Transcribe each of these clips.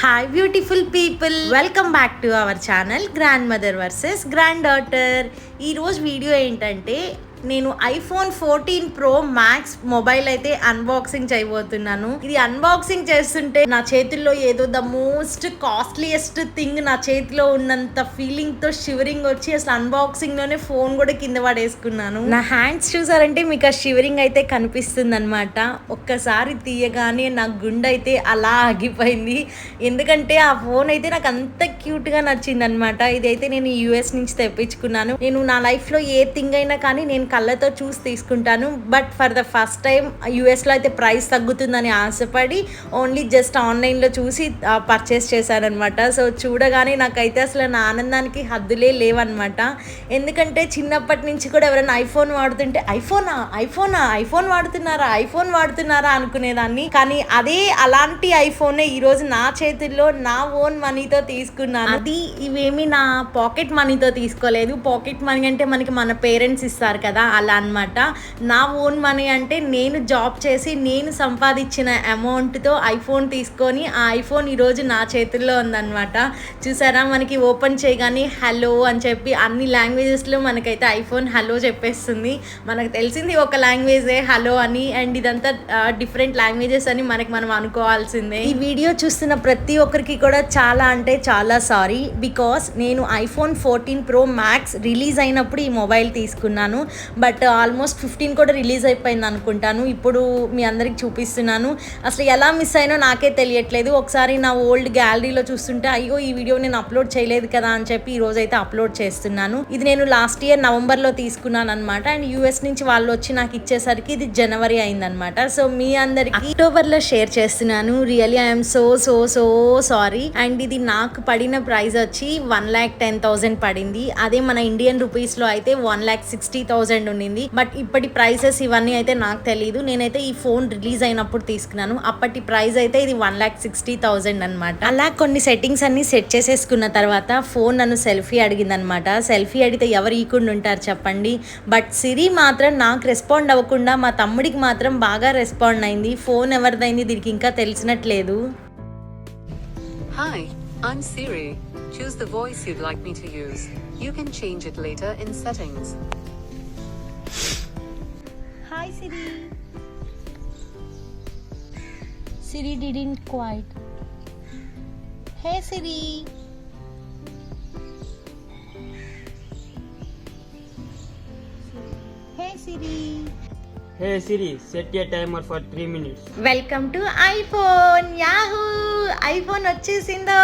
Hi beautiful people, welcome back to our channel grandmother vs granddaughter. ఈ రోజు video ఏంటంటే నేను ఐఫోన్ 14 ప్రో మ్యాక్స్ మొబైల్ అయితే unboxing చేయబోతున్నాను. ఇది అన్బాక్సింగ్ చేస్తుంటే నా చేతుల్లో ఏదో ద మోస్ట్ కాస్ట్లీయెస్ట్ థింగ్ నా చేతిలో ఉన్నంత ఫీలింగ్ తో షివరింగ్ వచ్చి అసలు అన్బాక్సింగ్ లోనే ఫోన్ కూడా కింద పడేసుకున్నాను. నా హ్యాండ్స్ చూసారంటే మీకు ఆ షివరింగ్ అయితే కనిపిస్తుంది అనమాట. ఒక్కసారి తీయగానే నా గుండె అయితే అలా ఆగిపోయింది. ఎందుకంటే ఆ ఫోన్ అయితే నాకు అంత క్యూట్ గా నచ్చింది అనమాట. ఇదైతే నేను యూఎస్ నుంచి తెప్పించుకున్నాను. నేను నా లైఫ్ లో ఏ థింగ్ అయినా కానీ నేను కళ్ళతో చూసి తీసుకుంటాను. But for the first time యూఎస్లో అయితే ప్రైస్ తగ్గుతుందని ఆశపడి ఓన్లీ జస్ట్ ఆన్లైన్లో చూసి పర్చేస్ చేశానమాట. సో చూడగానే నాకైతే అసలు నా ఆనందానికి హద్దులే లేవన్నమాట. ఎందుకంటే చిన్నప్పటి నుంచి కూడా ఎవరైనా ఐఫోన్ వాడుతుంటే ఐఫోన్ వాడుతున్నారా అనుకునేదాన్ని. కానీ అదే అలాంటి ఐఫోనే ఈరోజు నా చేతుల్లో నా ఓన్ మనీతో తీసుకున్నాను. అది ఇవేమి నా పాకెట్ మనీతో తీసుకోలేదు. పాకెట్ మనీ అంటే మనకి మన పేరెంట్స్ ఇస్తారు కదా, అలా అనమాట. నా ఓన్ మనీ అంటే నేను జాబ్ చేసి నేను సంపాదించిన అమౌంట్తో ఐఫోన్ తీసుకొని ఆ ఐఫోన్ ఈరోజు నా చేతుల్లో ఉందన్నమాట. చూసారా, మనకి ఓపెన్ చేయగానే హలో అని చెప్పి అన్ని లాంగ్వేజెస్లో మనకైతే ఐఫోన్ హలో చెప్పేస్తుంది. మనకు తెలిసింది ఒక లాంగ్వేజే హలో అని, అండ్ ఇదంతా డిఫరెంట్ లాంగ్వేజెస్ అని మనం అనుకోవాల్సిందే. ఈ వీడియో చూస్తున్న ప్రతి ఒక్కరికి కూడా చాలా అంటే చాలా సారీ, బికాస్ నేను ఐఫోన్ 14 ప్రో మ్యాక్స్ రిలీజ్ అయినప్పుడు ఈ మొబైల్ తీసుకున్నాను. బట్ ఆల్మోస్ట్ 15 కూడా రిలీజ్ అయిపోయింది అనుకుంటాను. ఇప్పుడు మీ అందరికి చూపిస్తున్నాను. అసలు ఎలా మిస్ అయినో నాకే తెలియట్లేదు. ఒకసారి నా ఓల్డ్ గ్యాలరీలో చూస్తుంటే అయ్యో ఈ వీడియో నేను అప్లోడ్ చేయలేదు కదా అని చెప్పి ఈ రోజు అయితే అప్లోడ్ చేస్తున్నాను. ఇది నేను లాస్ట్ ఇయర్ నవంబర్లో తీసుకున్నాను అనమాట. అండ్ యూఎస్ నుంచి వాళ్ళు వచ్చి నాకు ఇచ్చేసరికి ఇది జనవరి అయిందనమాట. సో మీ అందరికి అక్టోబర్లో షేర్ చేస్తున్నాను. Really I'm so so so sorry. And ఇది నాకు పడిన ప్రైస్ వచ్చి 1,10,000 పడింది. అదే మన ఇండియన్ రూపీస్లో అయితే 1,60,000 ఉండింది. బట్ ఇప్పటి ప్రైసెస్ ఇవన్నీ అయితే నాకు తెలియదు. నేనైతే ఈ ఫోన్ రిలీజ్ అయినప్పుడు తీసుకున్నాను. అప్పటి ప్రైస్ అయితే ఇది 1,60,000 అనమాట. అలా కొన్ని సెట్టింగ్స్ అన్ని సెట్ చేసేసుకున్న తర్వాత ఫోన్ నన్ను సెల్ఫీ అడిగిందనమాట. సెల్ఫీ అడిగితే ఎవరు ఈకుండా ఉంటారు చెప్పండి. బట్ సిరి మాత్రం నాకు రెస్పాండ్ అవ్వకుండా మా తమ్ముడికి మాత్రం బాగా రెస్పాండ్ అయింది. ఫోన్ ఎవరిదైంది దీనికి ఇంకా తెలిసినట్లేదు. Hi, I'm Siri. Choose the voice you'd like me to use. You can change it later in settings. Hi Siri. Siri didn't quite. Hey Siri. Hey Siri. Hey Siri, set your timer for 3 minutes. Welcome to iPhone. Yahoo, iPhone వచ్చేసిందో.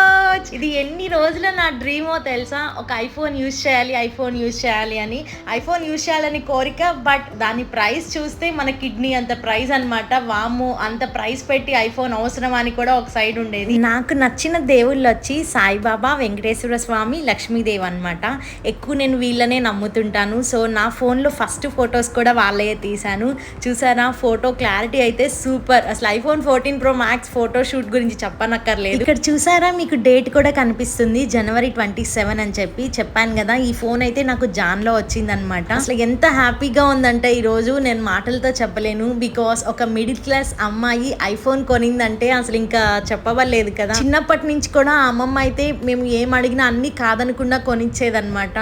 ఇది ఎన్ని రోజుల నా డ్రీమో తెలుసా, ఒక iPhone use చేయాలి అని. IPhone use చేయాలని కోరిక. బట్ దాని ప్రైస్ చూస్తే మన కిడ్నీ అంత ప్రైస్ అనమాట. వాము, అంత ప్రైస్ పెట్టి ఐఫోన్ అవసరం అని కూడా ఒక సైడ్ ఉండేది. నాకు నచ్చిన దేవుళ్ళు వచ్చి సాయిబాబా, వెంకటేశ్వర స్వామి, లక్ష్మీదేవి అనమాట. ఎక్కువ నేను వీళ్ళనే నమ్ముతుంటాను. సో నా ఫోన్లో ఫస్ట్ ఫొటోస్ కూడా వాళ్ళే తీశాను. చూసారా, ఫోటో క్లారిటీ అయితే సూపర్. అసలు iPhone 14 pro max photo shoot గురించి చెప్పనక్కర్లేదు. ఇక్కడ చూసారా, మీకు డేట్ కూడా కనిపిస్తుంది, జనవరి 27 అని చెప్పి. చెప్పాను కదా, ఈ ఫోన్ అయితే నాకు జాన్లో వచ్చిందనమాట. అసలు ఎంత హ్యాపీగా ఉందంటే ఈరోజు నేను మాటలతో చెప్పలేను. బికాస్ ఒక మిడిల్ క్లాస్ అమ్మాయి ఐఫోన్ కొనిందంటే అసలు ఇంకా చెప్పవలేదు కదా. చిన్నప్పటి నుంచి కూడా అమ్మమ్మ అయితే మేము ఏం అడిగినా అన్ని కాదనకుండా కొనిచ్చేదనమాట.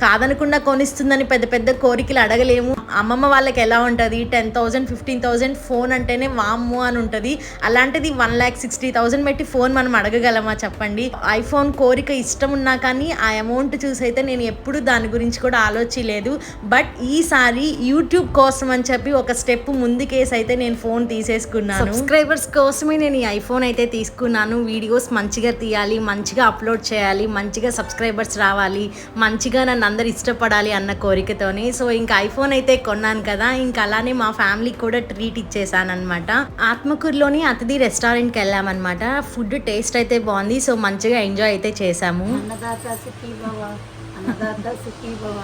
కాదనకుండా కొనిస్తుందని పెద్ద పెద్ద కోరికలు అడగలేము. అమ్మమ్మ వాళ్ళకి ఎలా ఉంటుంది, 10,000 15,000 ఫోన్ అంటేనే వామ్ము అని ఉంటుంది. అలాంటిది 1,60,000 పెట్టి ఫోన్ మనం అడగగలమా చెప్పండి. ఐఫోన్ కోరిక ఇష్టం ఉన్నా కానీ ఆ అమౌంట్ చూసైతే నేను ఎప్పుడు దాని గురించి కూడా ఆలోచించలేదు. బట్ ఈసారి యూట్యూబ్ కోసం అని చెప్పి ఒక స్టెప్ ముందుకేసి అయితే నేను ఫోన్ తీసేసుకున్నాను. సబ్స్క్రైబర్స్ కోసమే నేను ఈ ఐఫోన్ అయితే తీసుకున్నాను. వీడియోస్ మంచిగా తీయాలి, మంచిగా అప్లోడ్ చేయాలి, మంచిగా సబ్స్క్రైబర్స్ రావాలి, మంచిగా నన్ను అందరు ఇష్టపడాలి అన్న కోరికతోనే. సో ఇంకా ఐఫోన్ అయితే కొన్నాను కదా, ఇంకా అలానే మా ఫ్యామిలీకి కూడా ట్రీట్ ఇచ్చేసాను అనమాట. ఆత్మకూరులోని అతిథి రెస్టారెంట్కి వెళ్ళామన్నమాట. ఫుడ్ టేస్ట్ అయితే బాగుంది. సో మంచిగా ఎంజాయ్ అయితే చేసాము. అన్నదాత సుఖీ భవ, అన్నదాత సుఖీ భవ,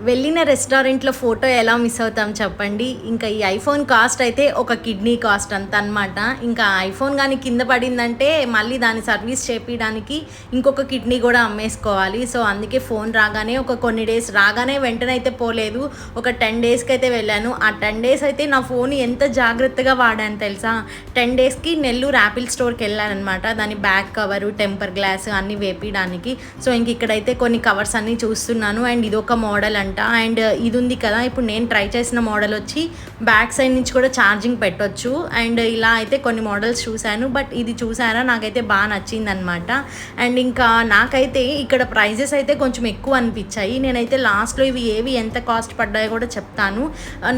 వెళ్ళిన రెస్టారెంట్లో ఫోటో ఎలా మిస్ అవుతాం చెప్పండి. ఇంకా ఈ ఐఫోన్ కాస్ట్ అయితే ఒక కిడ్నీ కాస్ట్ అంత అనమాట. ఇంకా ఐఫోన్ కానీ కింద పడిందంటే మళ్ళీ దాన్ని సర్వీస్ చేపించడానికి ఇంకొక కిడ్నీ కూడా అమ్మేసుకోవాలి. సో అందుకే ఫోన్ రాగానే కొన్ని డేస్ రాగానే వెంటనే అయితే పోలేదు, ఒక 10 డేస్కి అయితే వెళ్ళాను. ఆ 10 డేస్ అయితే నా ఫోన్ ఎంత జాగ్రత్తగా వాడాను తెలుసా. 10 డేస్కి నెల్లూరు యాపిల్ స్టోర్కి వెళ్ళాను అనమాట. దాని బ్యాక్ కవరు, టెంపర్ గ్లాస్ అన్నీ వేపించడానికి. సో ఇంక ఇక్కడైతే కొన్ని కవర్స్ అన్నీ చూస్తున్నాను. అండ్ ఇది ఒక మోడల్ అంట. అండ్ ఇది ఉంది కదా, ఇప్పుడు నేను ట్రై చేసిన మోడల్ వచ్చి బ్యాక్ సైడ్ నుంచి కూడా ఛార్జింగ్ పెట్టొచ్చు. అండ్ ఇలా అయితే కొన్ని మోడల్స్ చూశాను, బట్ ఇది చూసారా నాకైతే బాగా నచ్చింది అనమాట. అండ్ ఇంకా నాకైతే ఇక్కడ ప్రైజెస్ అయితే కొంచెం ఎక్కువ అనిపించాయి. నేనైతే లాస్ట్లో ఇవి ఏవి ఎంత కాస్ట్ పడ్డాయో కూడా చెప్తాను.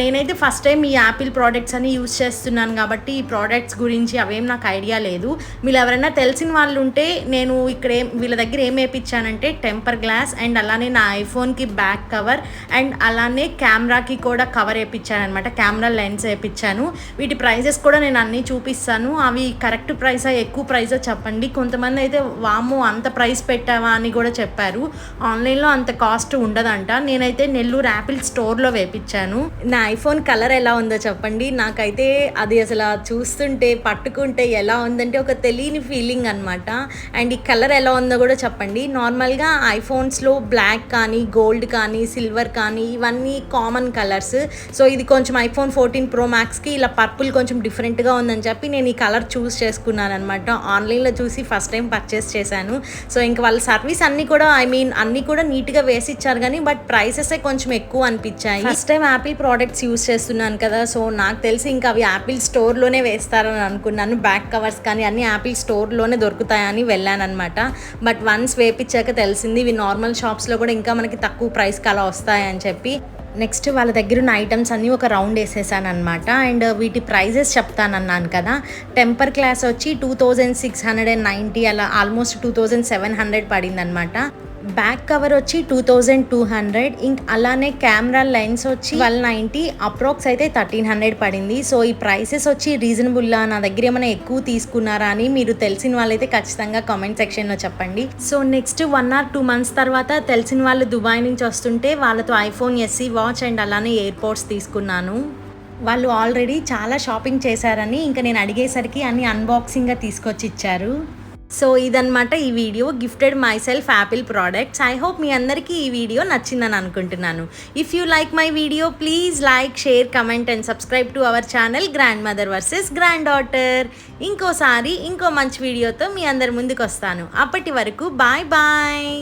నేనైతే ఫస్ట్ టైం ఈ యాపిల్ ప్రోడక్ట్స్ అని యూజ్ చేస్తున్నాను కాబట్టి ఈ ప్రోడక్ట్స్ గురించి అవేం నాకు ఐడియా లేదు. మీరు ఎవరైనా తెలిసిన వాళ్ళు ఉంటే, నేను ఇక్కడ వీళ్ళ దగ్గర ఏం వేయించానంటే టెంపర్ గ్లాస్ అండ్ అలానే నా ఐఫోన్కి బ్యాక్ కవర్ అండ్ అలానే కెమెరాకి కూడా కవర్ వేయించాను అనమాట. కెమెరా లెన్స్ వేయించాను. వీటి ప్రైజెస్ కూడా నేను అన్నీ చూపిస్తాను. అవి కరెక్ట్ ప్రైసా ఎక్కువ ప్రైసా చెప్పండి. కొంతమంది అయితే వామ్మో అంత ప్రైస్ పెట్టావా అని కూడా చెప్పారు. ఆన్లైన్లో అంత కాస్ట్ ఉండదంట. నేనైతే నెల్లూరు యాపిల్ స్టోర్లో వేయించాను. నా ఐఫోన్ కలర్ ఎలా ఉందో చెప్పండి. నాకైతే అది అసలు చూస్తుంటే పట్టుకుంటే ఎలా ఉందంటే ఒక తెలియని ఫీలింగ్ అనమాట. అండ్ ఈ కలర్ ఎలా ఉందో కూడా చెప్పండి. నార్మల్గా ఐఫోన్స్లో బ్లాక్ కానీ గోల్డ్ కానీ సిల్వర్ కానీ ఇవన్నీ కామన్ కలర్స్. సో ఇది కొంచెం ఐఫోన్ 14 ప్రో మ్యాక్స్కి ఇలా పర్పుల్ కొంచెం డిఫరెంట్గా ఉందని చెప్పి నేను ఈ కలర్ చూస్ చేసుకున్నాను అనమాట. ఆన్లైన్లో చూసి ఫస్ట్ టైం పర్చేస్ చేశాను. సో ఇంకా వాళ్ళ సర్వీస్ అన్నీ కూడా అన్నీ కూడా నీట్గా వేసి ఇచ్చారు కానీ బట్ ప్రైసెస్ కొంచెం ఎక్కువ అనిపించాయి. First time Apple products use చేస్తున్నాను కదా, సో నాకు తెలిసి ఇంకా అవి యాపిల్ స్టోర్లోనే వేస్తారని అనుకున్నాను. బ్యాక్ కవర్స్ కానీ అన్ని యాపిల్ స్టోర్లోనే దొరుకుతాయని వెళ్ళాను అనమాట. బట్ వన్స్ వేపించాక తెలిసింది ఇవి నార్మల్ షాప్స్లో కూడా ఇంకా మనకి తక్కువ ప్రైస్కి అలా వస్తాయని చెప్పి నెక్స్ట్ వాళ్ళ దగ్గర ఉన్న ఐటమ్స్ అన్నీ ఒక రౌండ్ వేసేసాను అనమాట. అండ్ వీటి ప్రైజెస్ చెప్తానన్నాను కదా. టెంపర్ గ్లాస్ వచ్చి 2690 అలా ఆల్మోస్ట్ 2700 పడింది అనమాట. బ్యాక్ కవర్ వచ్చి 2200. ఇంక అలానే కెమెరా లెన్స్ వచ్చి 1290, అప్రాక్స్ అయితే 1300 పడింది. సో ఈ ప్రైసెస్ వచ్చి రీజనబుల్లా, నా దగ్గర ఏమైనా ఎక్కువ తీసుకున్నారా అని మీరు తెలిసిన వాళ్ళైతే ఖచ్చితంగా కామెంట్ సెక్షన్లో చెప్పండి. సో నెక్స్ట్ 1 or 2 months తర్వాత తెలిసిన వాళ్ళు దుబాయ్ నుంచి వస్తుంటే వాళ్ళతో ఐఫోన్ SE వాచ్ అండ్ అలానే ఎయిర్పోడ్స్ తీసుకున్నాను. వాళ్ళు ఆల్రెడీ చాలా షాపింగ్ చేశారని ఇంకా నేను అడిగేసరికి అన్ని అన్బాక్సింగ్గా తీసుకొచ్చి ఇచ్చారు. సో ఇదన్నమాట ఈ video, gifted myself Apple products. I hope మీ అందరికీ ఈ వీడియో నచ్చిందని అనుకుంటున్నాను. If you like my video please like, share, comment and subscribe to our channel grandmother versus granddaughter. ఇంకో మంచి వీడియోతో మీ అందరి ముందుకు వస్తాను. అప్పటి వరకు బాయ్ బాయ్.